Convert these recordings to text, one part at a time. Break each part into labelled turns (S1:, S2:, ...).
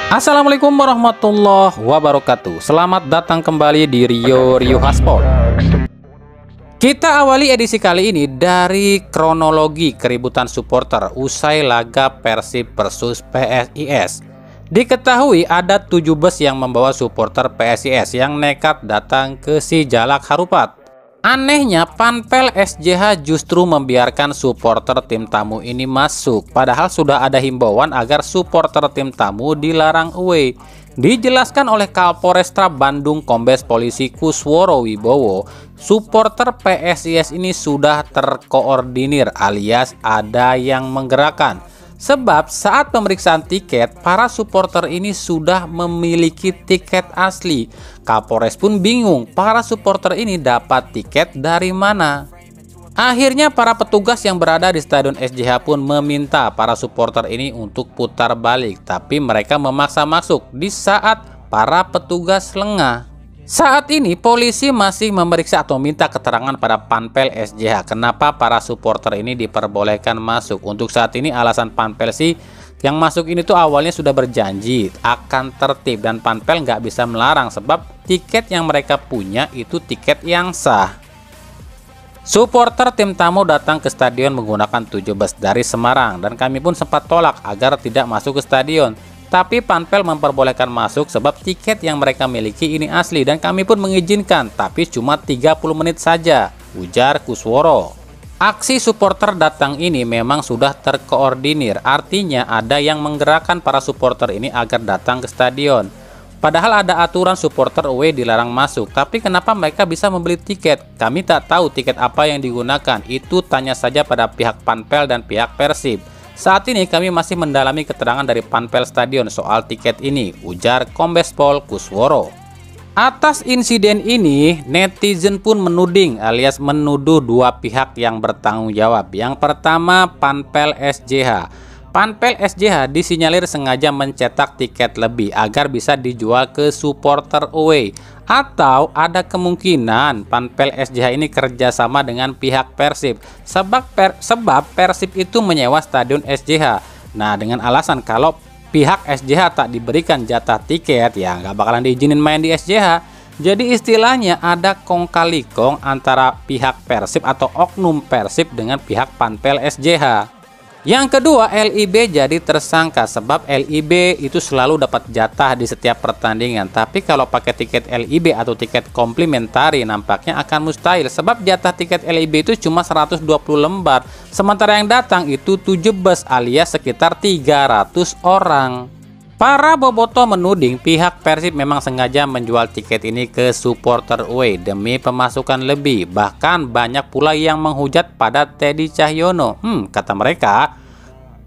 S1: Assalamualaikum warahmatullahi wabarakatuh. Selamat datang kembali di Rio Hotspot. Kita awali edisi kali ini dari kronologi keributan supporter usai laga Persib versus PSIS. Diketahui ada 7 bus yang membawa supporter PSIS yang nekat datang ke Sijalak Harupat. Anehnya, Panpel SJH justru membiarkan supporter tim tamu ini masuk. Padahal sudah ada himbauan agar supporter tim tamu dilarang away. Dijelaskan oleh Kapolresta Bandung Kombes Polisi Kusworo Wibowo, supporter PSIS ini sudah terkoordinir alias ada yang menggerakkan. Sebab saat pemeriksaan tiket, para supporter ini sudah memiliki tiket asli. Kapolres pun bingung, para supporter ini dapat tiket dari mana. Akhirnya para petugas yang berada di Stadion SJH pun meminta para supporter ini untuk putar balik. Tapi mereka memaksa masuk di saat para petugas lengah. Saat ini polisi masih memeriksa atau minta keterangan pada Panpel SJH kenapa para supporter ini diperbolehkan masuk. Untuk saat ini alasan Panpel sih yang masuk ini tuh awalnya sudah berjanji akan tertib dan Panpel nggak bisa melarang sebab tiket yang mereka punya itu tiket yang sah. Supporter tim tamu datang ke stadion menggunakan 7 bus dari Semarang dan kami pun sempat tolak agar tidak masuk ke stadion. Tapi Panpel memperbolehkan masuk sebab tiket yang mereka miliki ini asli dan kami pun mengizinkan, tapi cuma 30 menit saja, ujar Kusworo. Aksi supporter datang ini memang sudah terkoordinir, artinya ada yang menggerakkan para supporter ini agar datang ke stadion. Padahal ada aturan supporter away dilarang masuk, tapi kenapa mereka bisa membeli tiket? Kami tak tahu tiket apa yang digunakan, itu tanya saja pada pihak Panpel dan pihak Persib. Saat ini kami masih mendalami keterangan dari Panpel Stadion soal tiket ini, ujar Kombes Pol Kusworo. Atas insiden ini, netizen pun menuding alias menuduh dua pihak yang bertanggung jawab. Yang pertama, Panpel SJH. Panpel SJH disinyalir sengaja mencetak tiket lebih agar bisa dijual ke supporter away. Atau ada kemungkinan Panpel SJH ini kerjasama dengan pihak Persib sebab Persib itu menyewa stadion SJH. Nah, dengan alasan kalau pihak SJH tak diberikan jatah tiket ya nggak bakalan diizinin main di SJH. Jadi istilahnya ada kong kali kong antara pihak Persib atau oknum Persib dengan pihak Panpel SJH. Yang kedua, LIB jadi tersangka sebab LIB itu selalu dapat jatah di setiap pertandingan. Tapi kalau pakai tiket LIB atau tiket komplementari nampaknya akan mustahil sebab jatah tiket LIB itu cuma 120 lembar. Sementara yang datang itu 7 bus alias sekitar 300 orang. Para boboto menuding pihak Persib memang sengaja menjual tiket ini ke supporter away demi pemasukan lebih. Bahkan banyak pula yang menghujat pada Teddy Cahyono. Kata mereka,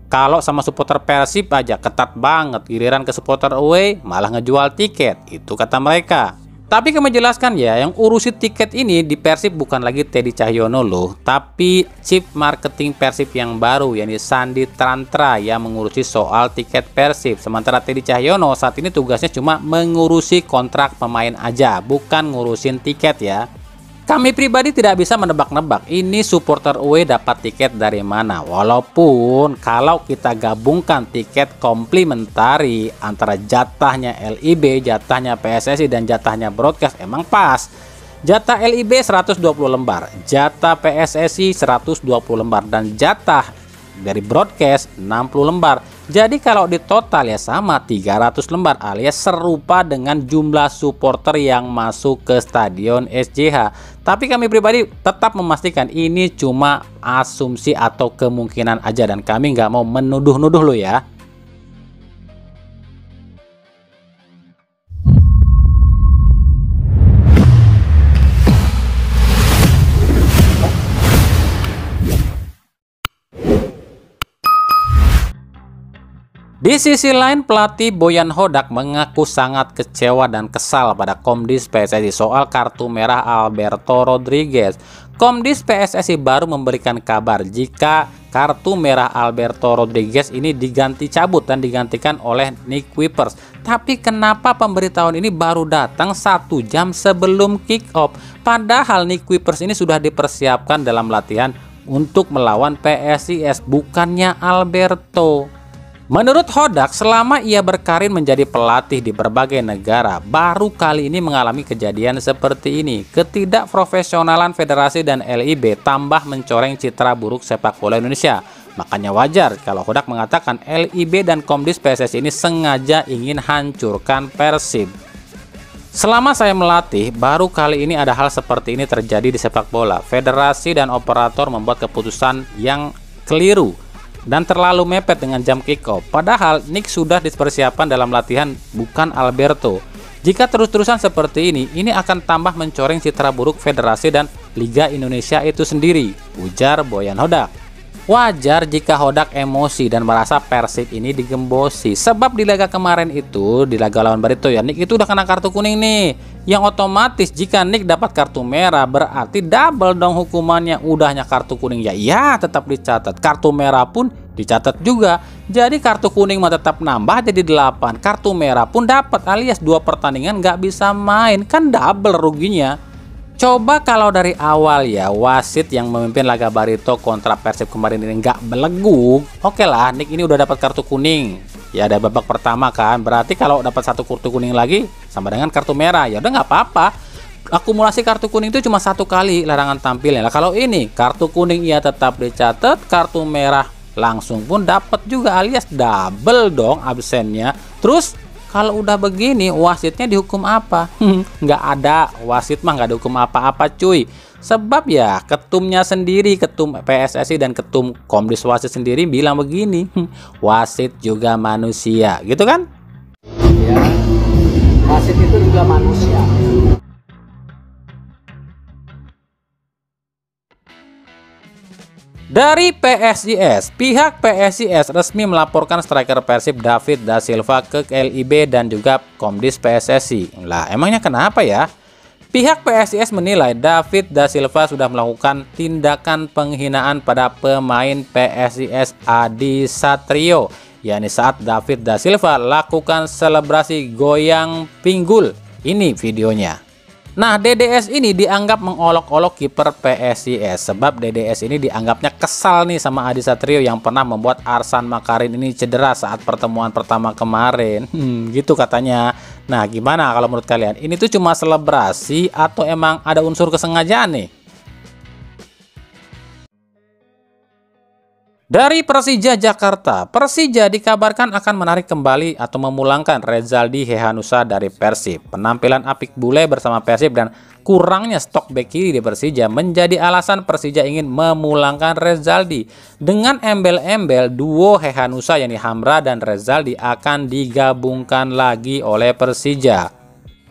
S1: kalau sama supporter Persib aja ketat banget, giliran ke supporter away malah ngejual tiket. Itu kata mereka. Tapi kami jelaskan ya, yang urusi tiket ini di Persib bukan lagi Teddy Cahyono loh, tapi Chief Marketing Persib yang baru, yakni Sandi Trantra yang mengurusi soal tiket Persib. Sementara Teddy Cahyono saat ini tugasnya cuma mengurusi kontrak pemain aja, bukan ngurusin tiket ya. Kami pribadi tidak bisa menebak-nebak ini supporter away dapat tiket dari mana. Walaupun kalau kita gabungkan tiket komplementari antara jatahnya LIB, jatahnya PSSI dan jatahnya broadcast emang pas. Jatah LIB 120 lembar, jatah PSSI 120 lembar dan jatah dari broadcast 60 lembar. Jadi kalau di total ya sama 300 lembar alias serupa dengan jumlah supporter yang masuk ke stadion SJH. Tapi kami pribadi tetap memastikan ini cuma asumsi atau kemungkinan aja dan kami nggak mau menuduh-nuduh lo ya. Di sisi lain, pelatih Boyan Hodak mengaku sangat kecewa dan kesal pada Komdis PSSI soal kartu merah Alberto Rodriguez. Komdis PSSI baru memberikan kabar jika kartu merah Alberto Rodriguez ini diganti cabut dan digantikan oleh Nick Kuipers. Tapi kenapa pemberitahuan ini baru datang 1 jam sebelum kick off? Padahal Nick Kuipers ini sudah dipersiapkan dalam latihan untuk melawan PSIS, bukannya Alberto. Menurut Hodak, selama ia berkarir menjadi pelatih di berbagai negara, baru kali ini mengalami kejadian seperti ini. Ketidakprofesionalan federasi dan LIB tambah mencoreng citra buruk sepak bola Indonesia. Makanya wajar kalau Hodak mengatakan LIB dan Komdis PSSI ini sengaja ingin hancurkan Persib. Selama saya melatih, baru kali ini ada hal seperti ini terjadi di sepak bola. Federasi dan operator membuat keputusan yang keliru dan terlalu mepet dengan jam kick-off. Padahal Nick sudah dipersiapkan dalam latihan, bukan Alberto. Jika terus-terusan seperti ini akan tambah mencoreng citra buruk federasi dan Liga Indonesia itu sendiri, ujar Boyan Hodak. Wajar jika Hodak emosi dan merasa Persib ini digembosi. Sebab di laga kemarin itu, di laga lawan Barito ya, Nick itu udah kena kartu kuning nih. Yang otomatis jika Nick dapat kartu merah berarti double dong hukumannya. Udahnya kartu kuning ya tetap dicatat. Kartu merah pun dicatat juga. Jadi kartu kuning mah tetap nambah jadi 8. Kartu merah pun dapat alias 2 pertandingan nggak bisa main. Kan double ruginya. Coba kalau dari awal ya wasit yang memimpin laga Barito kontra Persib kemarin ini nggak belegu, oke lah, Nick ini udah dapat kartu kuning. Ya ada babak pertama kan, berarti kalau dapat 1 kartu kuning lagi sama dengan kartu merah, ya udah nggak apa-apa. Akumulasi kartu kuning itu cuma 1 kali larangan tampilnya. Lah kalau ini kartu kuning ia tetap dicatat, kartu merah langsung pun dapat juga alias double dong absennya. Terus kalau udah begini, wasitnya dihukum apa? Nggak ada, wasit mah nggak dihukum apa-apa cuy. Sebab ya ketumnya sendiri, ketum PSSI dan ketum Komdis wasit sendiri bilang begini, wasit juga manusia, gitu kan?
S2: Ya, wasit itu juga manusia.
S1: Dari PSIS, pihak PSIS resmi melaporkan striker Persib David Da Silva ke LIB dan juga Komdis PSSI. Lah, emangnya kenapa ya? Pihak PSIS menilai David Da Silva sudah melakukan tindakan penghinaan pada pemain PSIS Adi Satrio, yakni saat David Da Silva lakukan selebrasi goyang pinggul. Ini videonya. Nah, DDS ini dianggap mengolok-olok kiper PSIS sebab DDS ini dianggapnya kesal nih sama Adi Satrio yang pernah membuat Arsan Makarin ini cedera saat pertemuan pertama kemarin. Gitu katanya. Nah, gimana kalau menurut kalian? Ini tuh cuma selebrasi atau emang ada unsur kesengajaan nih? Dari Persija Jakarta, Persija dikabarkan akan menarik kembali atau memulangkan Rezaldi Hehanussa dari Persib. Penampilan apik bule bersama Persib dan kurangnya stok bek kiri di Persija menjadi alasan Persija ingin memulangkan Rezaldi. Dengan embel-embel duo Hehanussa yakni Hamra dan Rezaldi akan digabungkan lagi oleh Persija.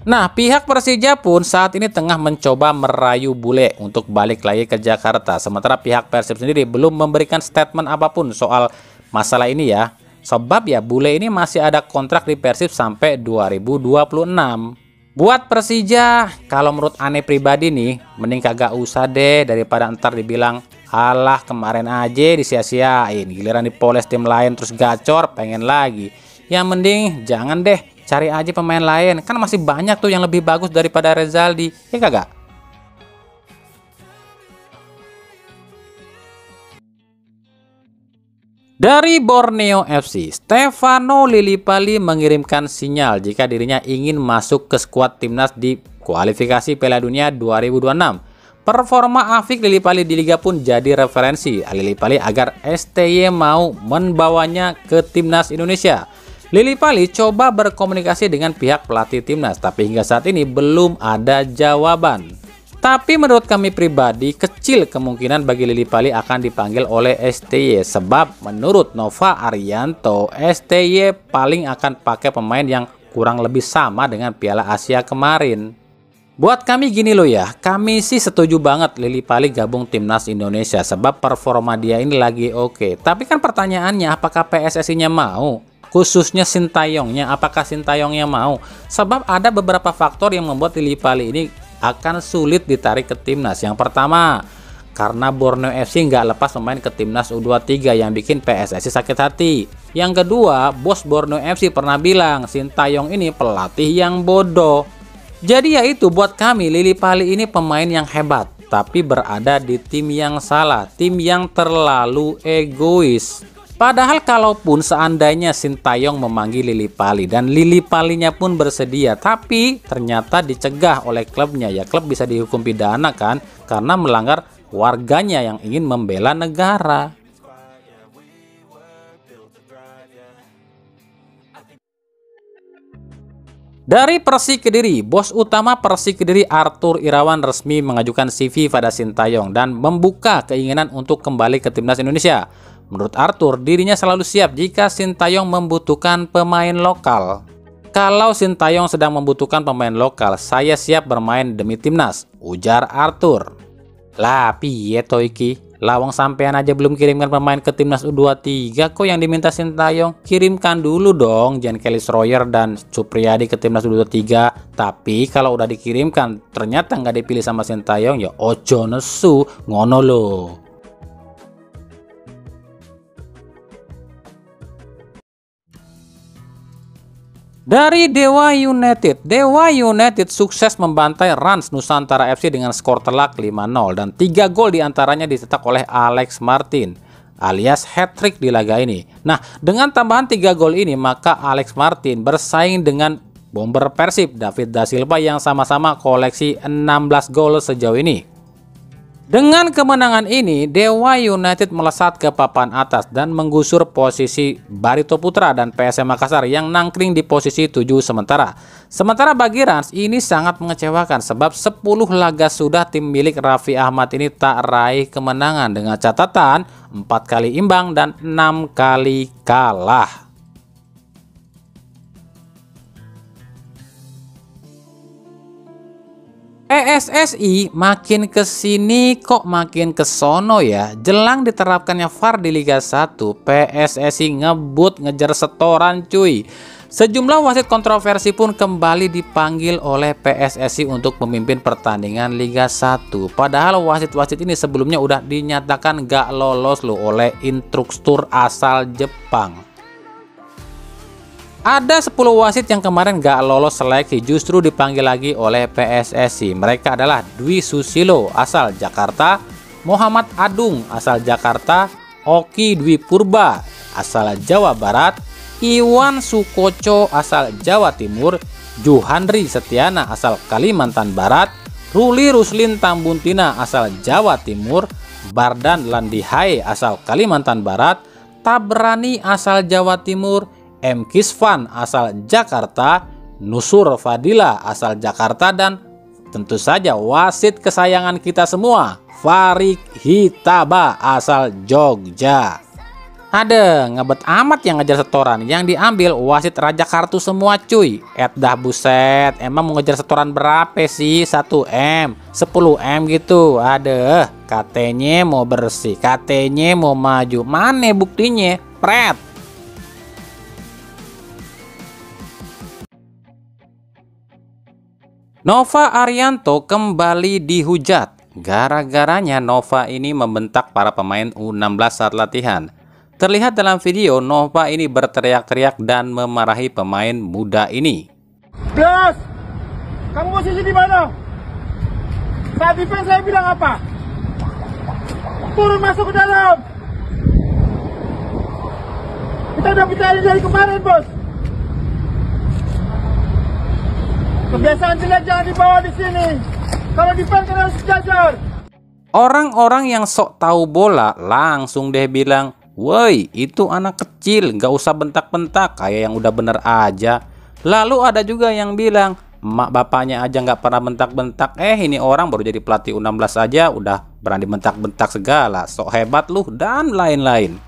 S1: Nah, pihak Persija pun saat ini tengah mencoba merayu bule untuk balik lagi ke Jakarta. Sementara pihak Persib sendiri belum memberikan statement apapun soal masalah ini ya. Sebab ya bule ini masih ada kontrak di Persib sampai 2026. Buat Persija, kalau menurut aneh pribadi nih, mending kagak usah deh daripada ntar dibilang alah kemarin aja disia-siain. Giliran dipoles tim lain terus gacor pengen lagi. Yang mending jangan deh. Cari aja pemain lain, kan masih banyak tuh yang lebih bagus daripada Rezaldi, ya kagak? Dari Borneo FC, Stefano Lillipali mengirimkan sinyal jika dirinya ingin masuk ke skuad timnas di kualifikasi Piala Dunia 2026. Performa Afik Lillipali di Liga pun jadi referensi Lillipali agar STY mau membawanya ke timnas Indonesia. Lillipali coba berkomunikasi dengan pihak pelatih timnas, tapi hingga saat ini belum ada jawaban. Tapi menurut kami pribadi, kecil kemungkinan bagi Lillipali akan dipanggil oleh STY. Sebab menurut Nova Arianto, STY paling akan pakai pemain yang kurang lebih sama dengan Piala Asia kemarin. Buat kami gini loh ya, kami sih setuju banget Lillipali gabung timnas Indonesia. Sebab performa dia ini lagi oke. Tapi kan pertanyaannya, apakah PSSI-nya mau? Khususnya Sintayongnya, apakah Sintayongnya mau? Sebab ada beberapa faktor yang membuat Lillipali ini akan sulit ditarik ke timnas. Yang pertama, karena Borneo FC nggak lepas pemain ke timnas U23 yang bikin PSSI sakit hati. Yang kedua, bos Borneo FC pernah bilang Sintayong ini pelatih yang bodoh. Jadi ya itu, buat kami Lillipali ini pemain yang hebat, tapi berada di tim yang salah, tim yang terlalu egois. Padahal kalaupun seandainya Sintayong memanggil Lily Pali dan Lily Palinya pun bersedia, tapi ternyata dicegah oleh klubnya, ya klub bisa dihukum pidana kan karena melanggar warganya yang ingin membela negara. Dari Persik Kediri, bos utama Persik Kediri Arthur Irawan resmi mengajukan CV pada Sintayong dan membuka keinginan untuk kembali ke timnas Indonesia. Menurut Arthur, dirinya selalu siap jika Sintayong membutuhkan pemain lokal. Kalau Sintayong sedang membutuhkan pemain lokal, saya siap bermain demi timnas, ujar Arthur. Lah piye to iki? Lawang sampean aja belum kirimkan pemain ke timnas U23 kok yang diminta Sintayong. Kirimkan dulu dong Jan Kelly Schroyer dan Supriyadi ke timnas U23. Tapi kalau udah dikirimkan ternyata nggak dipilih sama Sintayong, ya ojo nesu, ngono loh. Dari Dewa United sukses membantai Rans Nusantara FC dengan skor telak 5-0 dan 3 gol diantaranya dicetak oleh Alex Martin alias hat-trick di laga ini. Nah, dengan tambahan 3 gol ini maka Alex Martin bersaing dengan bomber Persib David Da Silva yang sama-sama koleksi 16 gol sejauh ini. Dengan kemenangan ini, Dewa United melesat ke papan atas dan menggusur posisi Barito Putra dan PSM Makassar yang nangkring di posisi 7 sementara. Sementara bagi Rans, ini sangat mengecewakan sebab 10 laga sudah tim milik Raffi Ahmad ini tak raih kemenangan dengan catatan 4 kali imbang dan 6 kali kalah. PSSI makin kesini kok makin kesono ya. Jelang diterapkannya VAR di Liga 1, PSSI ngebut ngejar setoran cuy. Sejumlah wasit kontroversi pun kembali dipanggil oleh PSSI untuk memimpin pertandingan Liga 1. Padahal wasit-wasit ini sebelumnya udah dinyatakan gak lolos loh oleh instruktur asal Jepang. Ada 10 wasit yang kemarin gak lolos seleksi justru dipanggil lagi oleh PSSI. Mereka adalah Dwi Susilo asal Jakarta, Muhammad Adung asal Jakarta, Oki Dwi Purba asal Jawa Barat, Iwan Sukoco asal Jawa Timur, Juhandri Setiana asal Kalimantan Barat, Ruli Ruslin Tambuntina asal Jawa Timur, Bardan Landihai asal Kalimantan Barat, Tabrani asal Jawa Timur, M. Kisvan asal Jakarta, Nusur Fadila asal Jakarta, dan tentu saja wasit kesayangan kita semua, Farik Hitaba asal Jogja. Ada ngebet amat yang ngejar setoran, yang diambil wasit raja kartu semua cuy. Dah buset, emang mau ngejar setoran berapa sih? 1M, 10M gitu. Ada, katanya mau bersih, katanya mau maju. Mana buktinya? Pret. Nova Arianto kembali dihujat. Gara-garanya Nova ini membentak para pemain U16 saat latihan. Terlihat dalam video Nova ini berteriak-teriak dan memarahi pemain muda ini.
S3: Blas, kamu posisi di mana? Saat defense saya bilang apa? Turun masuk ke dalam. Kita udah bicara dari kemarin, bos. Kebiasaan jelek jangan dibawa di sini. Kalau defense kan harus sejajar.
S1: Orang-orang yang sok tahu bola langsung deh bilang, woi itu anak kecil, nggak usah bentak-bentak, kayak yang udah bener aja. Lalu ada juga yang bilang, emak bapaknya aja nggak pernah bentak-bentak, ini orang baru jadi pelatih U16 aja udah berani bentak-bentak segala, sok hebat lu, dan lain-lain.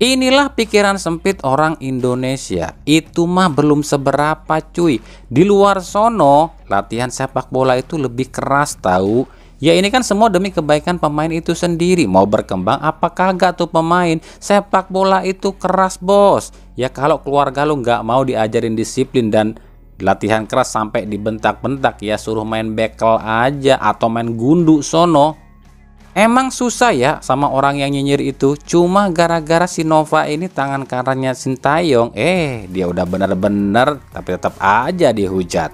S1: Inilah pikiran sempit orang Indonesia. Itu mah belum seberapa cuy. Di luar sono latihan sepak bola itu lebih keras tahu. Ya ini kan semua demi kebaikan pemain itu sendiri. Mau berkembang apa kagak tuh pemain. Sepak bola itu keras bos. Ya kalau keluarga lu nggak mau diajarin disiplin dan latihan keras sampai dibentak-bentak, ya suruh main bekel aja atau main gundu sono. Emang susah ya sama orang yang nyinyir itu. Cuma gara-gara si Nova ini tangan kanannya Sintayong, dia udah bener-bener tapi tetap aja dihujat.